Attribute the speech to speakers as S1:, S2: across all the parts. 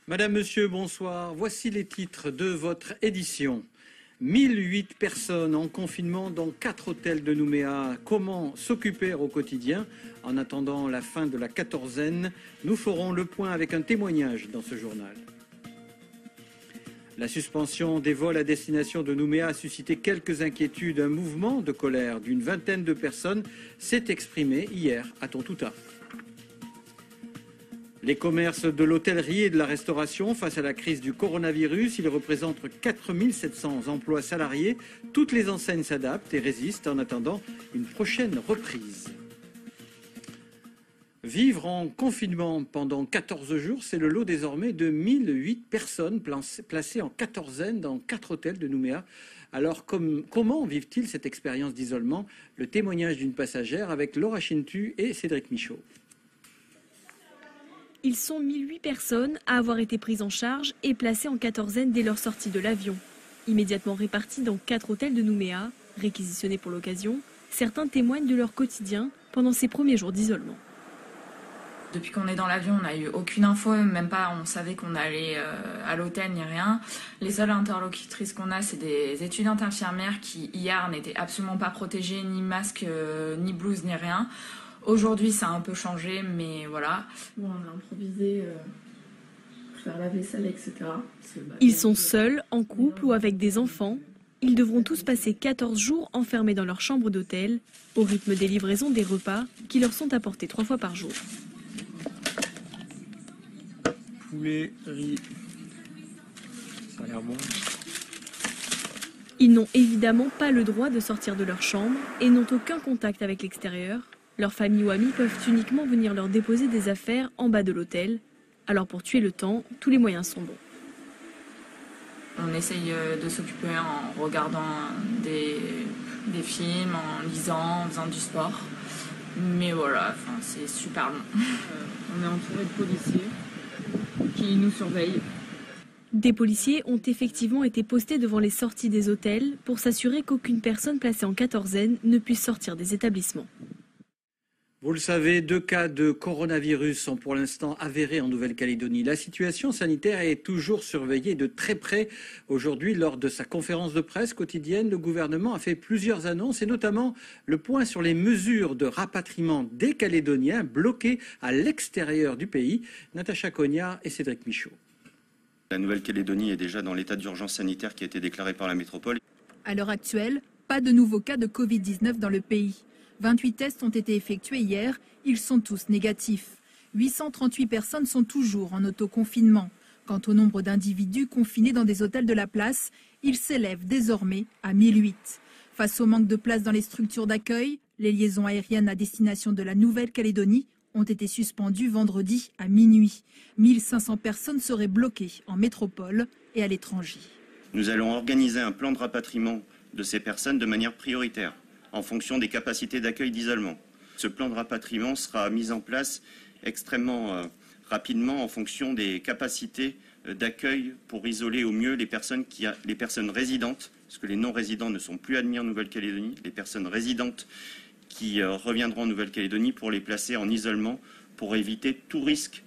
S1: Madame, Monsieur, bonsoir. Voici les titres de votre édition. 1008 personnes en confinement dans 4 hôtels de Nouméa. Comment s'occuper au quotidien en attendant la fin de la quatorzaine? Nous ferons le point avec un témoignage dans ce journal. La suspension des vols à destination de Nouméa a suscité quelques inquiétudes. Un mouvement de colère d'une vingtaine de personnes s'est exprimé hier à Tontouta. Les commerces de l'hôtellerie et de la restauration face à la crise du coronavirus, ils représentent 4 700 emplois salariés. Toutes les enseignes s'adaptent et résistent en attendant une prochaine reprise. Vivre en confinement pendant 14 jours, c'est le lot désormais de 1008 personnes placées en quatorzaine dans 4 hôtels de Nouméa. Alors comment vivent-ils cette expérience d'isolement? Le témoignage d'une passagère avec Laura Chintu et Cédric Michaud.
S2: Ils sont 1008 personnes à avoir été prises en charge et placées en quatorzaine dès leur sortie de l'avion. Immédiatement répartis dans 4 hôtels de Nouméa, réquisitionnés pour l'occasion, certains témoignent de leur quotidien pendant ces premiers jours d'isolement.
S3: Depuis qu'on est dans l'avion, on n'a eu aucune info, même pas on savait qu'on allait à l'hôtel ni rien. Les seules interlocutrices qu'on a, c'est des étudiantes infirmières qui hier n'étaient absolument pas protégées, ni masque, ni blouse, ni rien. Aujourd'hui, ça a un peu changé, mais voilà. Bon, on a improvisé pour faire la vaisselle, etc.
S2: Ils sont seuls, en couple ou avec des enfants. Ils devront tous passer 14 jours enfermés dans leur chambre d'hôtel, au rythme des livraisons des repas qui leur sont apportés 3 fois par jour.
S4: Poulet, riz, ça a l'air bon.
S2: Ils n'ont évidemment pas le droit de sortir de leur chambre et n'ont aucun contact avec l'extérieur. Leurs familles ou amis peuvent uniquement venir leur déposer des affaires en bas de l'hôtel. Alors pour tuer le temps, tous les moyens sont bons.
S3: On essaye de s'occuper en regardant des films, en lisant, en faisant du sport. Mais voilà, c'est super long.
S5: On est entouré de policiers qui nous surveillent.
S2: Des policiers ont effectivement été postés devant les sorties des hôtels pour s'assurer qu'aucune personne placée en quatorzaine ne puisse sortir des établissements.
S1: Vous le savez, 2 cas de coronavirus sont pour l'instant avérés en Nouvelle-Calédonie. La situation sanitaire est toujours surveillée de très près. Aujourd'hui, lors de sa conférence de presse quotidienne, le gouvernement a fait plusieurs annonces et notamment le point sur les mesures de rapatriement des Calédoniens bloqués à l'extérieur du pays. Natacha Cogna et Cédric Michaud.
S6: La Nouvelle-Calédonie est déjà dans l'état d'urgence sanitaire qui a été déclaré par la métropole.
S7: À l'heure actuelle, pas de nouveaux cas de Covid-19 dans le pays. 28 tests ont été effectués hier, ils sont tous négatifs. 838 personnes sont toujours en autoconfinement. Quant au nombre d'individus confinés dans des hôtels de la place, il s'élève désormais à 1008. Face au manque de place dans les structures d'accueil, les liaisons aériennes à destination de la Nouvelle-Calédonie ont été suspendues vendredi à minuit. 1500 personnes seraient bloquées en métropole et à l'étranger.
S6: Nous allons organiser un plan de rapatriement de ces personnes de manière prioritaire, en fonction des capacités d'accueil d'isolement. Ce plan de rapatriement sera mis en place extrêmement rapidement en fonction des capacités d'accueil pour isoler au mieux les personnes résidentes, parce que les non-résidents ne sont plus admis en Nouvelle-Calédonie, les personnes résidentes qui reviendront en Nouvelle-Calédonie pour les placer en isolement pour éviter tout risque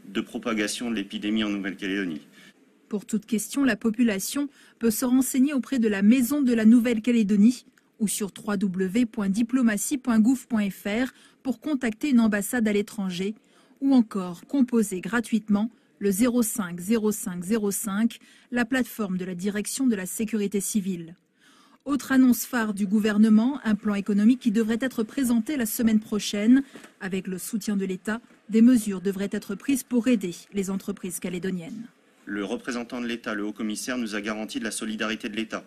S6: de propagation de l'épidémie en Nouvelle-Calédonie.
S7: Pour toute question, la population peut se renseigner auprès de la Maison de la Nouvelle-Calédonie ou sur www.diplomatie.gouv.fr pour contacter une ambassade à l'étranger ou encore composer gratuitement le 05 05 05, la plateforme de la Direction de la Sécurité civile. Autre annonce phare du gouvernement, un plan économique qui devrait être présenté la semaine prochaine. Avec le soutien de l'État, des mesures devraient être prises pour aider les entreprises calédoniennes.
S6: Le représentant de l'État, le haut-commissaire, nous a garanti de la solidarité de l'État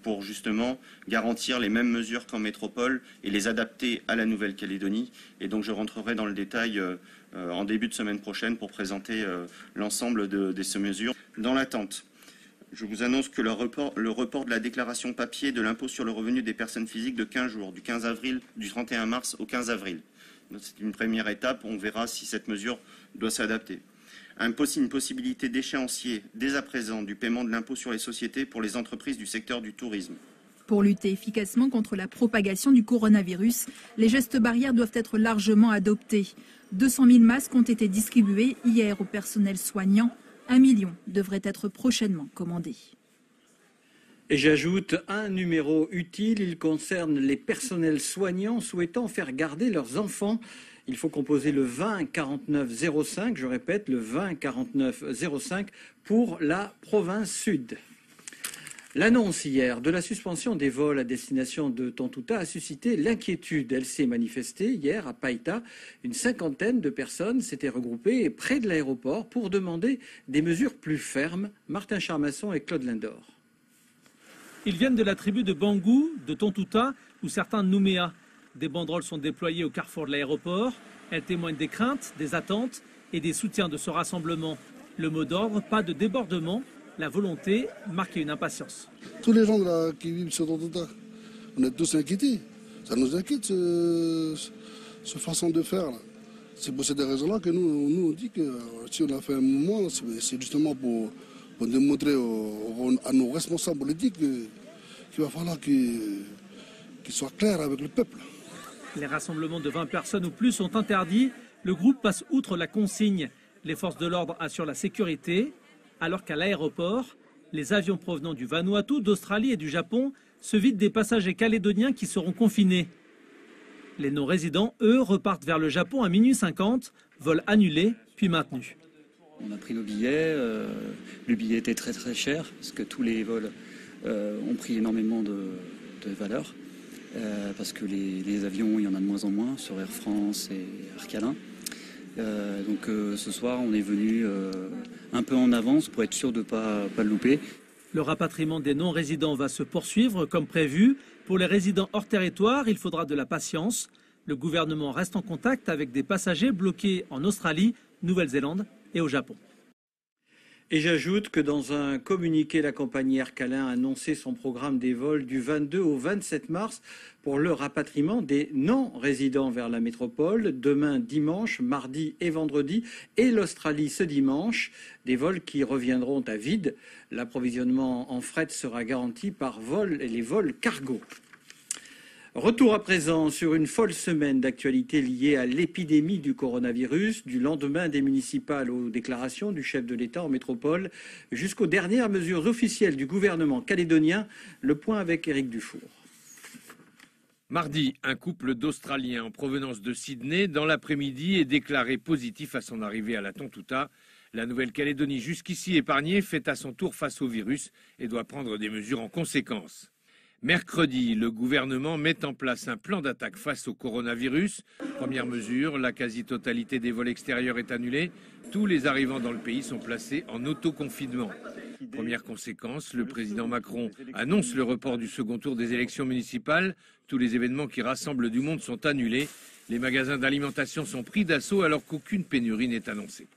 S6: pour justement garantir les mêmes mesures qu'en métropole et les adapter à la Nouvelle-Calédonie. Et donc je rentrerai dans le détail en début de semaine prochaine pour présenter l'ensemble de ces mesures. Dans l'attente, je vous annonce que le report de la déclaration papier de l'impôt sur le revenu des personnes physiques de 15 jours, du 31 mars au 15 avril. C'est une première étape, on verra si cette mesure doit s'adapter. Une possibilité d'échéancier dès à présent du paiement de l'impôt sur les sociétés pour les entreprises du secteur du tourisme.
S7: Pour lutter efficacement contre la propagation du coronavirus, les gestes barrières doivent être largement adoptés. 200 000 masques ont été distribués hier au personnel soignant. 1 million devrait être prochainement commandé.
S1: Et j'ajoute un numéro utile, il concerne les personnels soignants souhaitant faire garder leurs enfants. Il faut composer le 20 49 05, je répète, le 20 49 05 pour la province sud. L'annonce hier de la suspension des vols à destination de Tontouta a suscité l'inquiétude. Elle s'est manifestée hier à Païta. Une cinquantaine de personnes s'étaient regroupées près de l'aéroport pour demander des mesures plus fermes. Martin Charmasson et Claude Lindor.
S8: Ils viennent de la tribu de Bangou, de Tontouta ou certains de Nouméa. Des banderoles sont déployées au carrefour de l'aéroport. Elles témoignent des craintes, des attentes et des soutiens de ce rassemblement. Le mot d'ordre, pas de débordement. La volonté, marquer une impatience.
S9: Tous les gens là, qui vivent sur Tontouta, on est tous inquiétés. Ça nous inquiète, cette façon de faire. C'est pour ces raisons-là que nous on dit que si on a fait un mouvement, c'est justement pour démontrer à nos responsables politiques qu'il va falloir qu'ils soient clairs avec le peuple.
S8: Les rassemblements de 20 personnes ou plus sont interdits. Le groupe passe outre la consigne. Les forces de l'ordre assurent la sécurité. Alors qu'à l'aéroport, les avions provenant du Vanuatu, d'Australie et du Japon se vident des passagers calédoniens qui seront confinés. Les non-résidents, eux, repartent vers le Japon à minuit 50, vol annulé puis maintenu.
S10: On a pris nos billets, le billet était très très cher parce que tous les vols ont pris énormément de valeur parce que les avions, il y en a de moins en moins sur Air France et Air Calin. Donc ce soir, on est venu un peu en avance pour être sûr de ne pas le louper.
S8: Le rapatriement des non-résidents va se poursuivre comme prévu. Pour les résidents hors territoire, il faudra de la patience. Le gouvernement reste en contact avec des passagers bloqués en Australie, Nouvelle-Zélande et au Japon.
S1: Et j'ajoute que dans un communiqué, la compagnie Air Calin a annoncé son programme des vols du 22 au 27 mars pour le rapatriement des non-résidents vers la métropole, demain dimanche, mardi et vendredi, et l'Australie ce dimanche, des vols qui reviendront à vide. L'approvisionnement en fret sera garanti par les vols cargo. Retour à présent sur une folle semaine d'actualité liée à l'épidémie du coronavirus, du lendemain des municipales aux déclarations du chef de l'État en métropole, jusqu'aux dernières mesures officielles du gouvernement calédonien. Le point avec Éric Dufour.
S11: Mardi, un couple d'Australiens en provenance de Sydney, dans l'après-midi, est déclaré positif à son arrivée à la Tontouta. La Nouvelle-Calédonie, jusqu'ici épargnée, fait à son tour face au virus et doit prendre des mesures en conséquence. Mercredi, le gouvernement met en place un plan d'attaque face au coronavirus. Première mesure, la quasi-totalité des vols extérieurs est annulée. Tous les arrivants dans le pays sont placés en autoconfinement. Première conséquence, le président Macron annonce le report du second tour des élections municipales. Tous les événements qui rassemblent du monde sont annulés. Les magasins d'alimentation sont pris d'assaut alors qu'aucune pénurie n'est annoncée.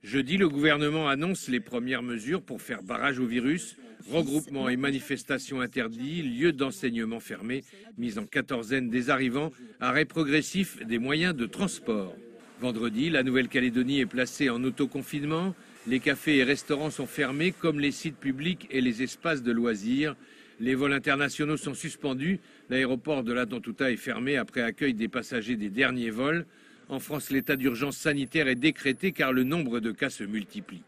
S11: Jeudi, le gouvernement annonce les premières mesures pour faire barrage au virus. Regroupements et manifestations interdits, lieux d'enseignement fermés, mise en quatorzaine des arrivants, arrêt progressif des moyens de transport. Vendredi, la Nouvelle-Calédonie est placée en autoconfinement. Les cafés et restaurants sont fermés, comme les sites publics et les espaces de loisirs. Les vols internationaux sont suspendus. L'aéroport de la Tontouta est fermé après accueil des passagers des derniers vols. En France, l'état d'urgence sanitaire est décrété car le nombre de cas se multiplie.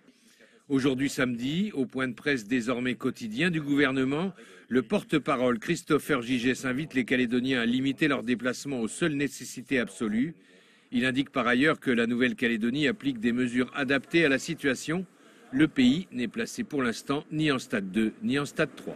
S11: Aujourd'hui samedi, au point de presse désormais quotidien du gouvernement, le porte-parole Christopher Gigès invite les Calédoniens à limiter leurs déplacements aux seules nécessités absolues. Il indique par ailleurs que la Nouvelle-Calédonie applique des mesures adaptées à la situation. Le pays n'est placé pour l'instant ni en stade 2 ni en stade 3.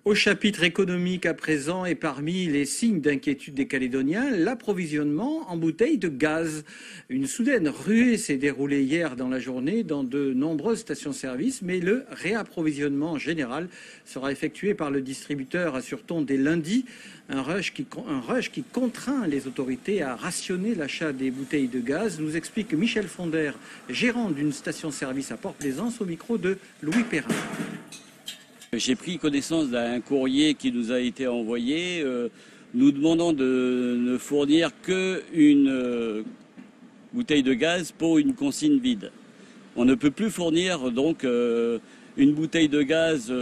S1: Au chapitre économique à présent et parmi les signes d'inquiétude des Calédoniens, l'approvisionnement en bouteilles de gaz. Une soudaine ruée s'est déroulée hier dans la journée dans de nombreuses stations-service, mais le réapprovisionnement général sera effectué par le distributeur, assure-t-on, dès lundi. Un rush qui contraint les autorités à rationner l'achat des bouteilles de gaz, nous explique Michel Fonder, gérant d'une station-service à Port-Plaisance, au micro de Louis Perrin.
S12: J'ai pris connaissance d'un courrier qui nous a été envoyé nous demandant de ne fournir qu'une bouteille de gaz pour une consigne vide. On ne peut plus fournir donc une bouteille de gaz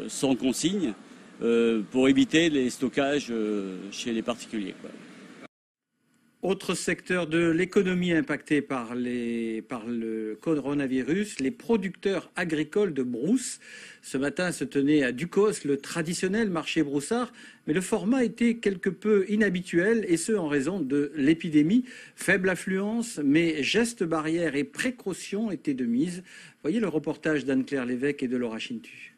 S12: sans consigne pour éviter les stockages chez les particuliers, quoi.
S1: Autre secteur de l'économie impacté par le coronavirus, les producteurs agricoles de brousse. Ce matin se tenait à Ducos le traditionnel marché broussard, mais le format était quelque peu inhabituel, et ce en raison de l'épidémie. Faible affluence, mais gestes barrières et précautions étaient de mise. Voyez le reportage d'Anne-Claire Lévesque et de Laura Chintu.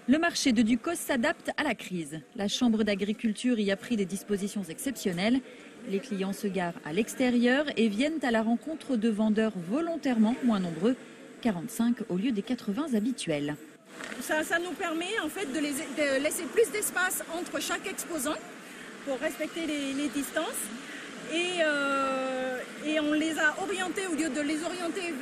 S13: Le marché de Ducos s'adapte à la crise. La Chambre d'agriculture y a pris des dispositions exceptionnelles. Les clients se garent à l'extérieur et viennent à la rencontre de vendeurs volontairement moins nombreux, 45 au lieu des 80 habituels.
S14: Ça nous permet en fait de laisser plus d'espace entre chaque exposant pour respecter les distances. Et on les a orientés, au lieu de les orienter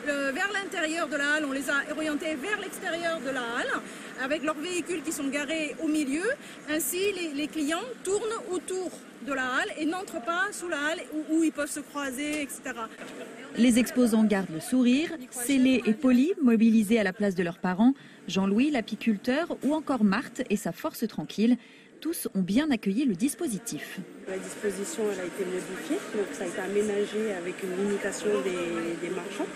S14: vers l'intérieur de la halle, on les a orientés vers l'extérieur de la halle, avec leurs véhicules qui sont garés au milieu. Ainsi, les clients tournent autour de la halle et n'entrent pas sous la halle où ils peuvent se croiser, etc.
S13: Les exposants gardent le sourire, scellés et polis, mobilisés à la place de leurs parents. Jean-Louis, l'apiculteur, ou encore Marthe et sa force tranquille. Tous ont bien accueilli le dispositif.
S15: La disposition elle a été modifiée, donc ça a été aménagé avec une limitation des marchands.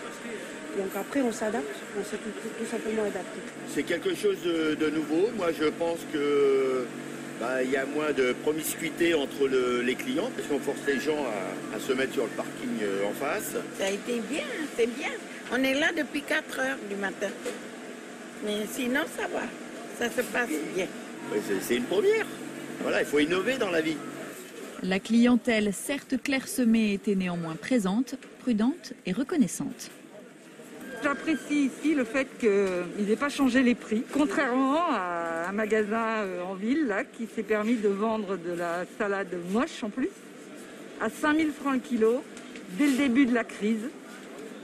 S15: Donc après on s'adapte, on s'est tout simplement adapté.
S16: C'est quelque chose de nouveau. Moi je pense que y a moins de promiscuité entre les clients, parce qu'on force les gens à se mettre sur le parking en face.
S17: Ça a été bien, c'est bien. On est là depuis 4 heures du matin. Mais sinon ça va, ça se passe bien.
S16: C'est une première. Voilà, il faut innover dans la vie.
S13: La clientèle, certes clairsemée, était néanmoins présente, prudente et reconnaissante.
S5: J'apprécie ici le fait qu'ils n'aient pas changé les prix, contrairement à un magasin en ville là, qui s'est permis de vendre de la salade moche en plus, à 5 000 francs le kilo, dès le début de la crise.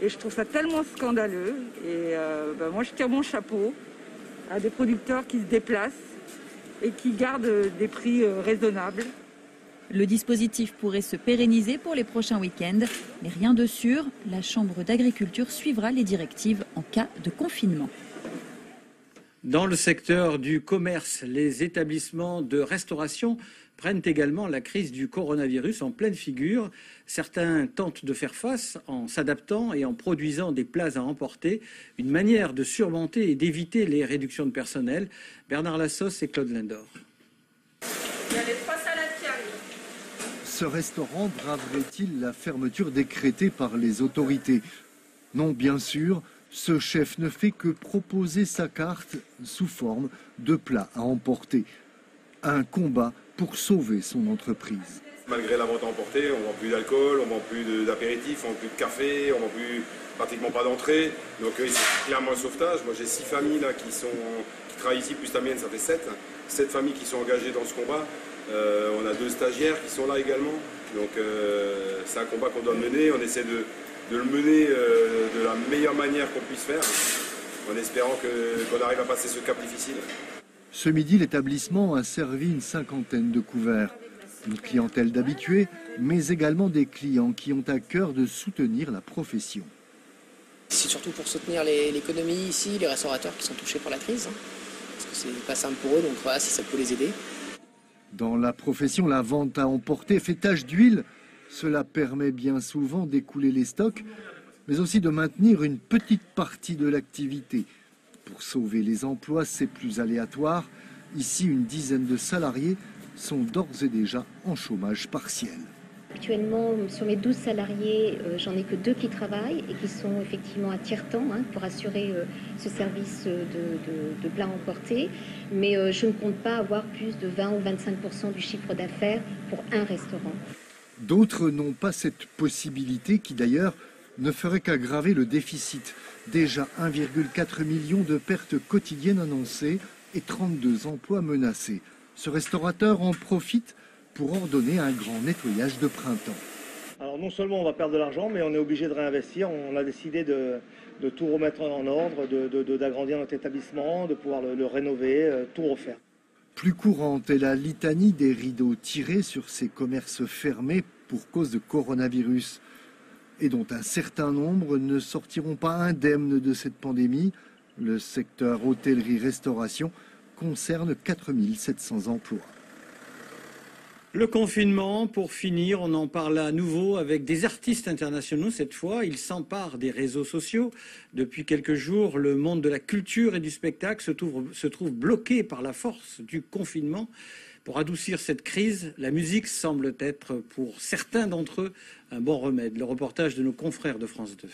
S5: Et je trouve ça tellement scandaleux. Et moi je tire mon chapeau à des producteurs qui se déplacent et qui gardent des prix raisonnables.
S13: Le dispositif pourrait se pérenniser pour les prochains week-ends, mais rien de sûr, la Chambre d'agriculture suivra les directives en cas de confinement.
S1: Dans le secteur du commerce, les établissements de restauration prennent également la crise du coronavirus en pleine figure. Certains tentent de faire face en s'adaptant et en produisant des plats à emporter, une manière de surmonter et d'éviter les réductions de personnel. Bernard Lassos et Claude Lindor.
S18: Il y a les 3 salades qui arrivent.
S19: Ce restaurant braverait-il la fermeture décrétée par les autorités? Non, bien sûr, ce chef ne fait que proposer sa carte sous forme de plats à emporter. Un combat pour sauver son entreprise.
S20: Malgré la vente à emporter, on ne vend plus d'alcool, on ne vend plus d'apéritifs, on ne vend plus de café, on ne vend plus pratiquement pas d'entrée. Donc c'est clairement un sauvetage. Moi j'ai 6 familles là, qui travaillent ici, plus la mienne, ça fait 7. 7 familles qui sont engagées dans ce combat. On a 2 stagiaires qui sont là également. Donc c'est un combat qu'on doit mener. On essaie de le mener de la meilleure manière qu'on puisse faire, en espérant qu'on arrive à passer ce cap difficile.
S19: Ce midi, l'établissement a servi une 50aine de couverts. Une clientèle d'habitués, mais également des clients qui ont à cœur de soutenir la profession.
S21: C'est surtout pour soutenir l'économie ici, les restaurateurs qui sont touchés par la crise. Parce que c'est pas simple pour eux, donc voilà, si ça peut les aider.
S19: Dans la profession, la vente à emporter fait tache d'huile. Cela permet bien souvent d'écouler les stocks, mais aussi de maintenir une petite partie de l'activité. Pour sauver les emplois, c'est plus aléatoire. Ici, une dizaine de salariés sont d'ores et déjà en chômage partiel.
S22: Actuellement, sur mes 12 salariés, j'en ai que 2 qui travaillent et qui sont effectivement à tiers-temps pour assurer ce service de plats emportés. Mais je ne compte pas avoir plus de 20 ou 25% du chiffre d'affaires pour un restaurant.
S19: D'autres n'ont pas cette possibilité qui d'ailleurs ne ferait qu'aggraver le déficit. Déjà 1,4 million de pertes quotidiennes annoncées et 32 emplois menacés. Ce restaurateur en profite pour ordonner un grand nettoyage de printemps.
S23: Alors non seulement on va perdre de l'argent, mais on est obligé de réinvestir. On a décidé de tout remettre en ordre, d'agrandir notre établissement, de pouvoir le rénover, tout refaire.
S19: Plus courante est la litanie des rideaux tirés sur ces commerces fermés pour cause de coronavirus, et dont un certain nombre ne sortiront pas indemnes de cette pandémie. Le secteur hôtellerie-restauration concerne 4700 emplois.
S1: Le confinement, pour finir, on en parle à nouveau avec des artistes internationaux cette fois. Ils s'emparent des réseaux sociaux. Depuis quelques jours, le monde de la culture et du spectacle se trouve bloqué par la force du confinement. Pour adoucir cette crise, la musique semble être pour certains d'entre eux un bon remède. Le reportage de nos confrères de France 2.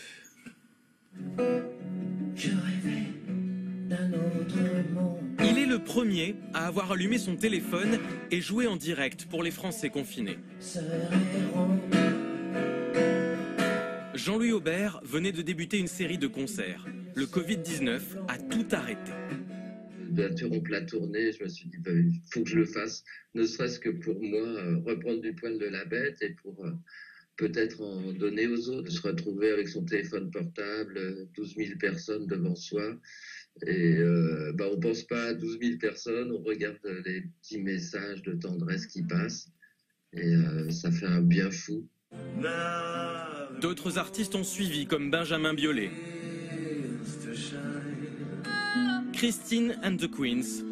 S2: Je rêvais d'un autre monde. Il est le premier à avoir allumé son téléphone et joué en direct pour les Français confinés. Jean-Louis Aubert venait de débuter une série de concerts. Le Covid-19 a tout arrêté.
S3: D'interrompre la tournée, je me suis dit, il faut que je le fasse, ne serait-ce que pour moi, reprendre du poil de la bête et pour peut-être en donner aux autres. Se retrouver avec son téléphone portable, 12 000 personnes devant soi. Et on ne pense pas à 12 000 personnes, on regarde les petits messages de tendresse qui passent et ça fait un bien fou.
S2: D'autres artistes ont suivi, comme Benjamin Biolay, Christine and the Queens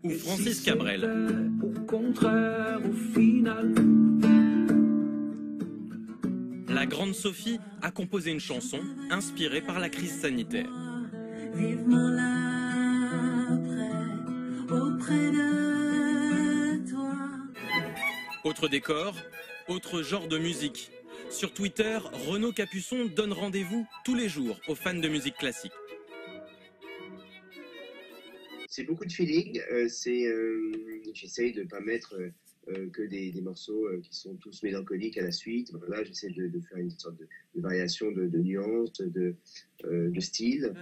S2: ou Francis Cabrel. La grande Sophie a composé une chanson inspirée par la crise sanitaire. Vivement l'après, auprès de toi. Autre décor, autre genre de musique. Sur Twitter, Renaud Capuçon donne rendez-vous tous les jours aux fans de musique classique.
S4: C'est beaucoup de feeling. J'essaye de ne pas mettre que des morceaux qui sont tous mélancoliques à la suite. Voilà, j'essaie de faire une sorte de variation de nuances, de style.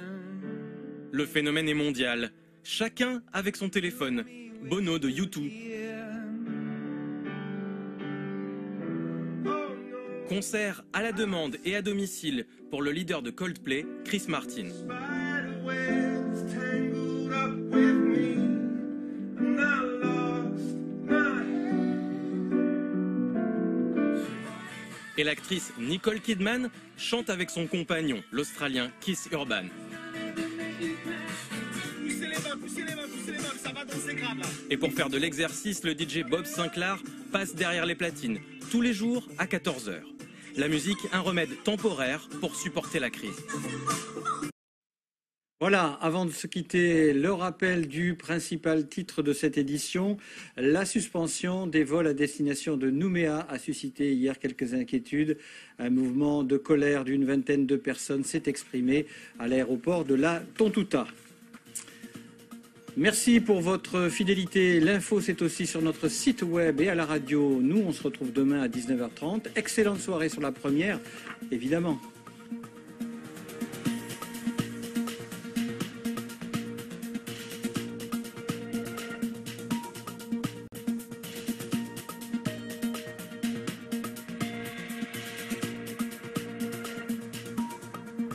S2: Le phénomène est mondial. Chacun avec son téléphone. Bono de U2. Concert à la demande et à domicile pour le leader de Coldplay, Chris Martin. Et l'actrice Nicole Kidman chante avec son compagnon, l'Australien Keith Urban. Et pour faire de l'exercice, le DJ Bob Sinclair passe derrière les platines, tous les jours à 14h. La musique, un remède temporaire pour supporter la crise.
S1: Voilà, avant de se quitter, le rappel du principal titre de cette édition. La suspension des vols à destination de Nouméa a suscité hier quelques inquiétudes. Un mouvement de colère d'une vingtaine de personnes s'est exprimé à l'aéroport de la Tontouta. Merci pour votre fidélité. L'info, c'est aussi sur notre site web et à la radio. Nous, on se retrouve demain à 19h30. Excellente soirée sur la première, évidemment.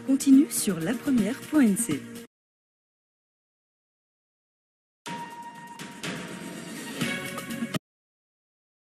S24: Continue sur lapremière.nc.